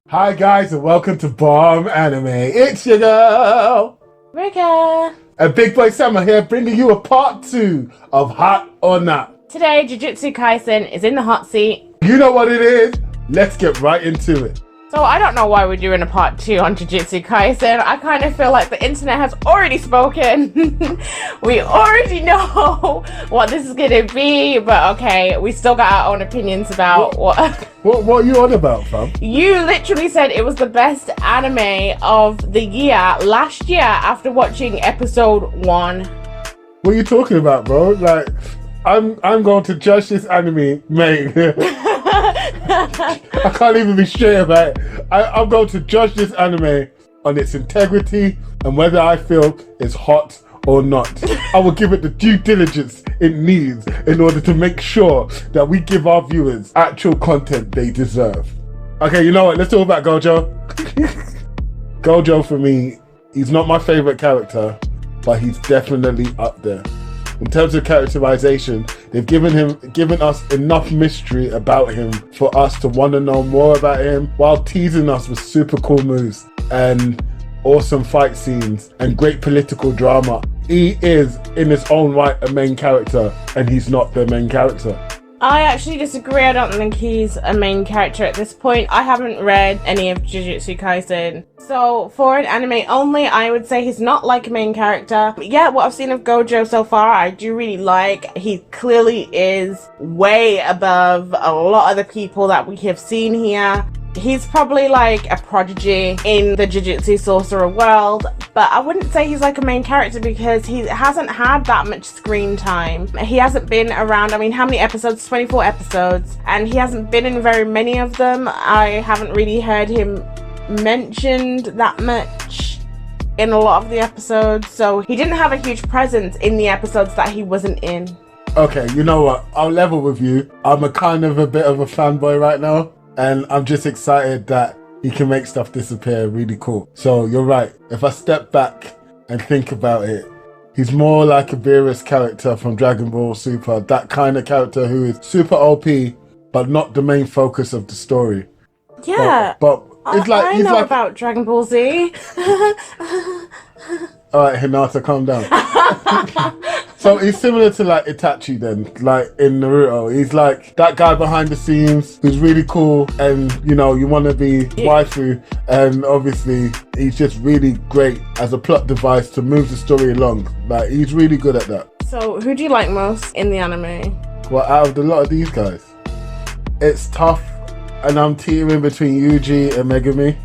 Hi guys and welcome to Bomb Anime. It's your girl, Rika. And Big Boy Summer here bringing you a part 2 of Hot or Not. Today, Jujutsu Kaisen is in the hot seat. You know what it is? Let's get right into it. So I don't know why we're doing a part 2 on Jujutsu Kaisen. I kind of feel like the internet has already spoken. We already know what this is going to be, but okay, we still got our own opinions about what are you on about, fam? You literally said it was the best anime of the year last year after watching episode 1. What are you talking about, bro? Like, I'm going to judge this anime, mate. I can't even be straight about it. I'm going to judge this anime on its integrity and whether I feel it's hot or not. I will give it the due diligence it needs in order to make sure that we give our viewers actual content they deserve. Okay, you know what? Let's talk about Gojo. Gojo, for me, he's not my favorite character, but he's definitely up there. In terms of characterization, they've given us enough mystery about him for us to want to know more about him, while teasing us with super cool moves and awesome fight scenes and great political drama. He is, in his own right, a main character, and he's not the main character. I actually disagree. I don't think he's a main character at this point. I haven't read any of Jujutsu Kaisen. So for an anime only, I would say he's not like a main character. But yeah, what I've seen of Gojo so far, I do really like. He clearly is way above a lot of the people that we have seen here. He's probably like a prodigy in the Jujutsu Sorcerer world, but I wouldn't say he's like a main character because he hasn't had that much screen time. He hasn't been around, I mean, how many episodes? 24 episodes, and he hasn't been in very many of them. I haven't really heard him mentioned that much in a lot of the episodes, so he didn't have a huge presence in the episodes that he wasn't in. Okay, you know what? I'll level with you. I'm a bit of a fanboy right now. And I'm just excited that he can make stuff disappear really cool. So you're right. If I step back and think about it, he's more like a Beerus character from Dragon Ball Super. That kind of character who is super OP, but not the main focus of the story. Yeah. But it's like... I know about Dragon Ball Z. Alright, Hinata, calm down. So he's similar to like Itachi then, like in Naruto. He's like that guy behind the scenes who's really cool and, you know, you want to be waifu. And obviously he's just really great as a plot device to move the story along. Like, he's really good at that. So who do you like most in the anime? Well, out of a lot of these guys, it's tough. And I'm teetering between Yuji and Megumi.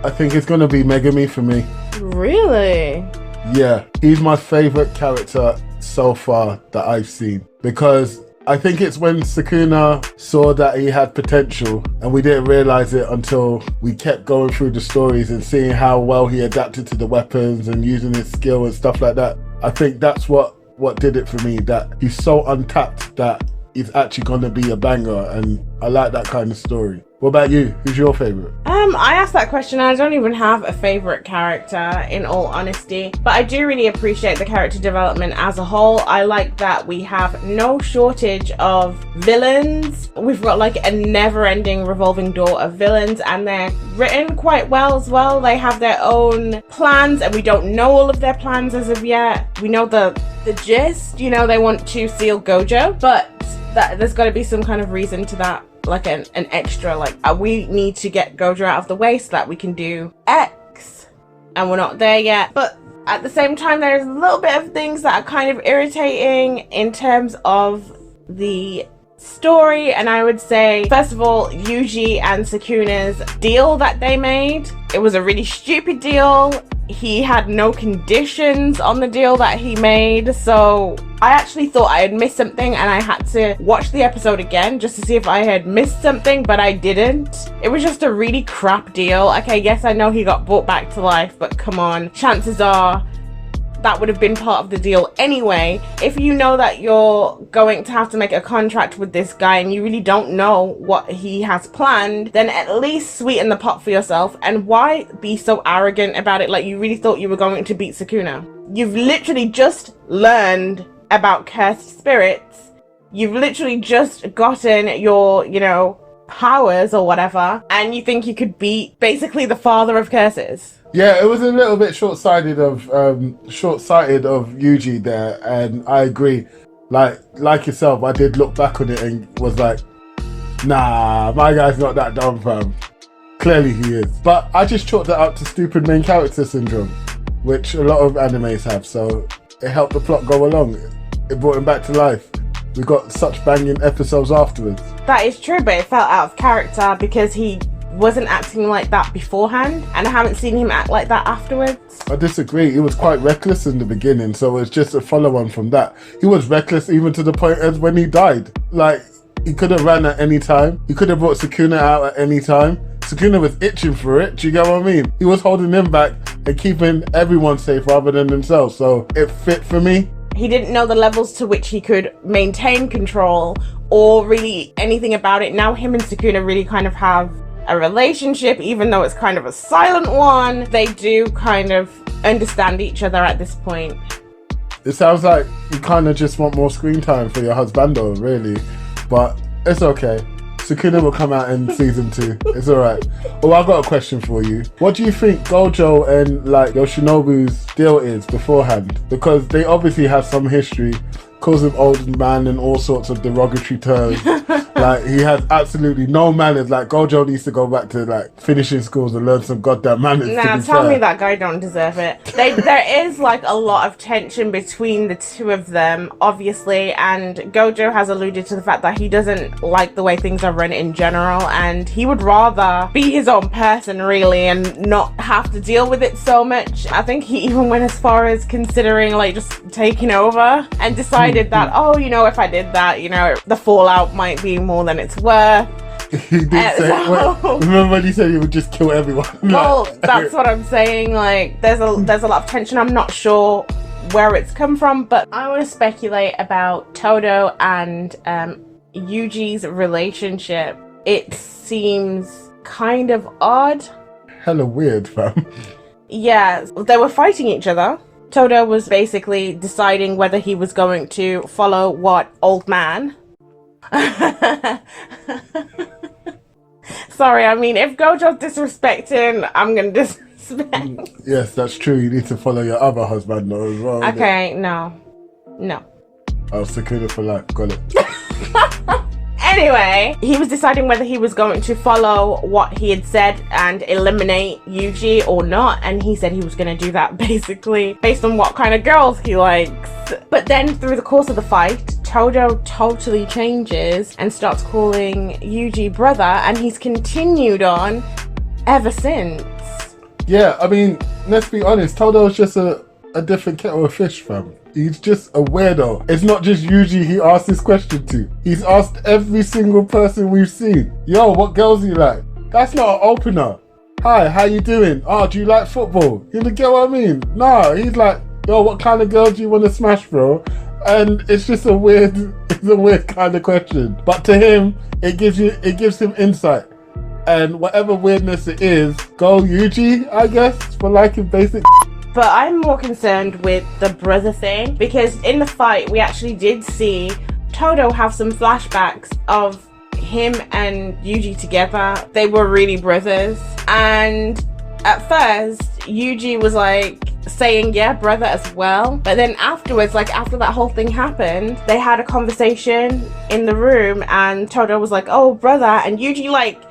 I think it's going to be Megumi for me. Really? Yeah, he's my favorite character so far that I've seen, because I think it's when Sukuna saw that he had potential and we didn't realize it until we kept going through the stories and seeing how well he adapted to the weapons and using his skill and stuff like that. I think that's what did it for me, that he's so untapped that he's actually going to be a banger, and I like that kind of story. What about you? Who's your favorite? I asked that question and I don't even have a favorite character, in all honesty, but I do really appreciate the character development as a whole. I like that we have no shortage of villains. We've got like a never-ending revolving door of villains, and they're written quite well as well. They have their own plans and we don't know all of their plans as of yet. We know the gist, you know, they want to seal Gojo, but there's got to be some kind of reason to that. Like an extra, like we need to get Gojo out of the way so that we can do X, and we're not there yet. But at the same time, there's a little bit of things that are kind of irritating in terms of the story, and I would say, first of all, Yuji and Sukuna's deal that they made. It was a really stupid deal. he had no conditions on the deal that he made. So I actually thought I had missed something, and I had to watch the episode again just to see if I had missed something, but I didn't. It was just a really crap deal. Okay, yes, I know he got brought back to life, but come on, chances are that would have been part of the deal anyway. If you know that you're going to have to make a contract with this guy and you really don't know what he has planned, then at least sweeten the pot for yourself. And why be so arrogant about it, like you really thought you were going to beat Sukuna? You've literally just learned about cursed spirits. You've literally just gotten your, you know, powers or whatever, and you think you could beat basically the father of curses. Yeah, it was a little bit short-sighted of Yuji there, and I agree. Like yourself, I did look back on it and was like, nah, my guy's not that dumb, fam. Clearly he is. But I just chalked it up to stupid main character syndrome, which a lot of animes have, so it helped the plot go along. It brought him back to life. We got such banging episodes afterwards. That is true, but it felt out of character because he wasn't acting like that beforehand, and I haven't seen him act like that afterwards. I disagree. He was quite reckless in the beginning, so it's just a follow-on from that. He was reckless even to the point as when he died. Like, he could have ran at any time. He could have brought Sukuna out at any time. Sukuna was itching for it, do you get what I mean? He was holding him back and keeping everyone safe rather than himself, so it fit for me. He didn't know the levels to which he could maintain control or really anything about it. Now him and Sukuna really kind of have a relationship, even though it's kind of a silent one. They do kind of understand each other at this point. It sounds like you kind of just want more screen time for your husbando, really. But it's okay. Sukuna will come out in season 2. It's alright. Oh, I've got a question for you. What do you think Gojo and like Yoshinobu's deal is beforehand? Because they obviously have some history. Calls him old man and all sorts of derogatory terms. Like, he has absolutely no manners. Like, Gojo needs to go back to like finishing schools and learn some goddamn manners. Nah, tell me that guy don't deserve it. There is like a lot of tension between the two of them, obviously, and Gojo has alluded to the fact that he doesn't like the way things are run in general, and he would rather be his own person, really, and not have to deal with it so much. I think he even went as far as considering like just taking over and decided that, oh, you know, if I did that, you know, the fallout might be more than it's worth. He did say, remember when he said he would just kill everyone? Well, that's what I'm saying. Like, there's a lot of tension. I'm not sure where it's come from, but I want to speculate about Todo and Yuji's relationship. It seems kind of odd. Hella weird, fam. Yeah, they were fighting each other. Todo was basically deciding whether he was going to follow what old man. Sorry, I mean, if Gojo's disrespecting, I'm gonna disrespect. Yes, that's true. You need to follow your other husband though as well. Okay, no. Oh, Sukuna for life. Got it. Anyway, he was deciding whether he was going to follow what he had said and eliminate Yuji or not, and he said he was going to do that basically based on what kind of girls he likes. But then through the course of the fight, Todo totally changes and starts calling Yuji brother, and he's continued on ever since. Yeah, I mean, let's be honest, Todo's just a different kettle of fish, fam. He's just a weirdo. It's not just Yuji he asked this question to. He's asked every single person we've seen. Yo, what girls do you like? That's not an opener. Hi, how you doing? Oh, do you like football? You get what I mean? No, he's like, yo, what kind of girl do you want to smash, bro? And it's just a weird kind of question. But to him, it gives him insight. And whatever weirdness it is, go Yuji, I guess, for liking basic. But I'm more concerned with the brother thing, because in the fight we actually did see Todo have some flashbacks of him and Yuji together. They were really brothers, and at first Yuji was like saying yeah, brother as well, but then afterwards, like after that whole thing happened, they had a conversation in the room and Todo was like, oh brother, and Yuji like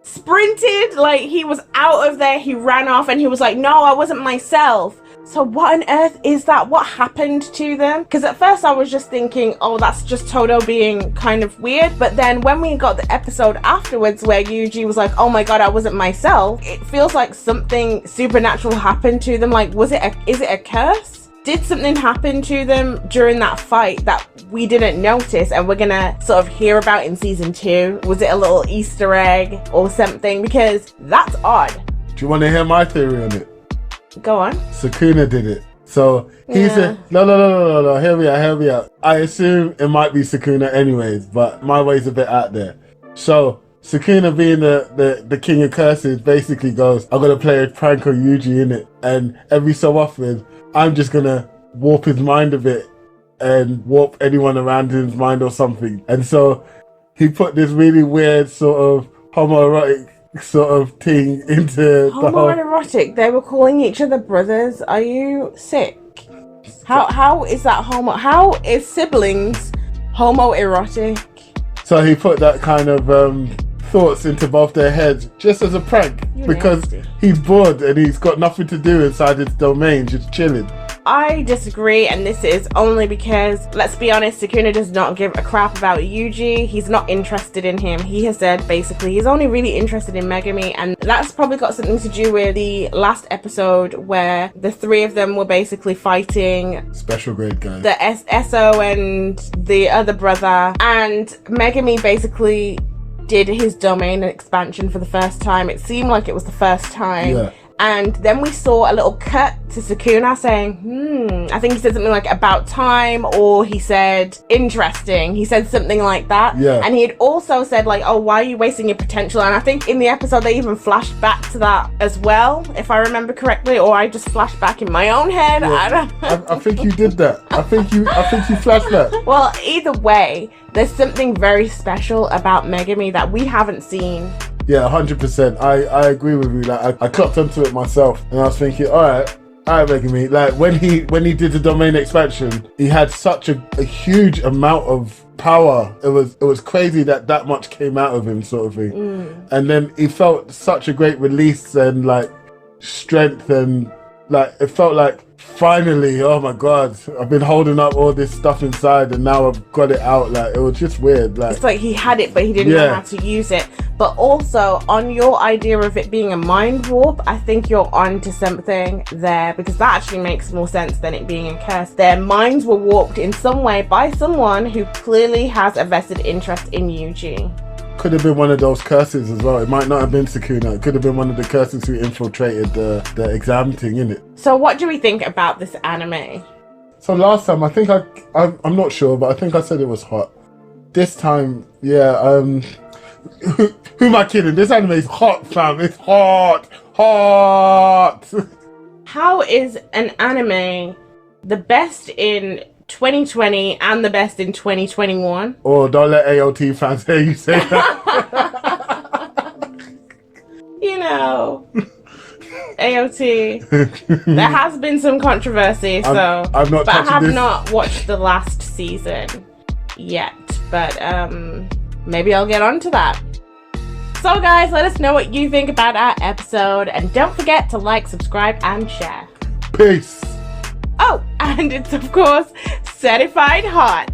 sprinted, like he was out of there, he ran off and he was like, no, I wasn't myself. So what on earth is that? What happened to them? Because at first I was just thinking, oh, that's just Todo being kind of weird. But then when we got the episode afterwards where Yuji was like, oh my god, I wasn't myself, it feels like something supernatural happened to them. Like, is it a curse? Did something happen to them during that fight that we didn't notice and we're gonna sort of hear about in season 2? Was it a little Easter egg or something? Because that's odd. Do you want to hear my theory on it? Go on. Sukuna did it. So he said, no, hear me out. I assume it might be Sukuna anyways, but my way's a bit out there. So Sukuna, being the king of curses, basically goes, I'm going to play a prank on Yuji in it. And every so often, I'm just going to warp his mind a bit and warp anyone around his mind or something. And so he put this really weird sort of homoerotic sort of thing into the whole... Homoerotic? They were calling each other brothers? Are you sick? How is that homo? How is siblings homoerotic? So he put that kind of thoughts into both their heads just as a prank. Because he's bored and he's got nothing to do inside his domain, just chilling. I disagree, and this is only because, let's be honest, Sukuna does not give a crap about Yuji. He's not interested in him. He has said basically he's only really interested in Megami, and that's probably got something to do with the last episode where the three of them were basically fighting special grade guys, the SO and the other brother, and Megami basically did his domain expansion for the first time. It seemed like it was the first time. Yeah. And then we saw a little cut to Sukuna saying, I think he said something like about time, or he said interesting. He said something like that. Yeah. And he had also said like, oh, why are you wasting your potential? And I think in the episode they even flashed back to that as well, if I remember correctly, or I just flashed back in my own head. Yeah. I think you did that. I think you flashed that. Well, either way, there's something very special about Megami that we haven't seen. Yeah, 100%. I agree with you. Like I clocked onto it myself, and I was thinking, all right, Megami. Like when he did the domain expansion, he had such a huge amount of power. It was crazy that much came out of him, sort of thing. And then he felt such a great release and like strength, and like it felt like finally, oh my god, I've been holding up all this stuff inside and now I've got it out. Like it was just weird. Like it's like he had it but he didn't know how to use it. But also on your idea of it being a mind warp, I think you're onto something there, because that actually makes more sense than it being a curse. Their minds were warped in some way by someone who clearly has a vested interest in Yuji. Could have been one of those curses as well. It might not have been Sukuna. It could have been one of the curses who infiltrated the exam thing, innit? So what do we think about this anime? So last time, I think I'm not sure, but I think I said it was hot. This time, yeah, who am I kidding? This anime is hot, fam. It's hot. How is an anime the best in 2020 and the best in 2021? Oh, don't let AOT fans hear you say that. You know, AOT. There has been some controversy, so I have not watched the last season yet, but maybe I'll get onto that. So guys, let us know what you think about our episode, and don't forget to like, subscribe, and share. Peace. Oh, and it's of course certified hot.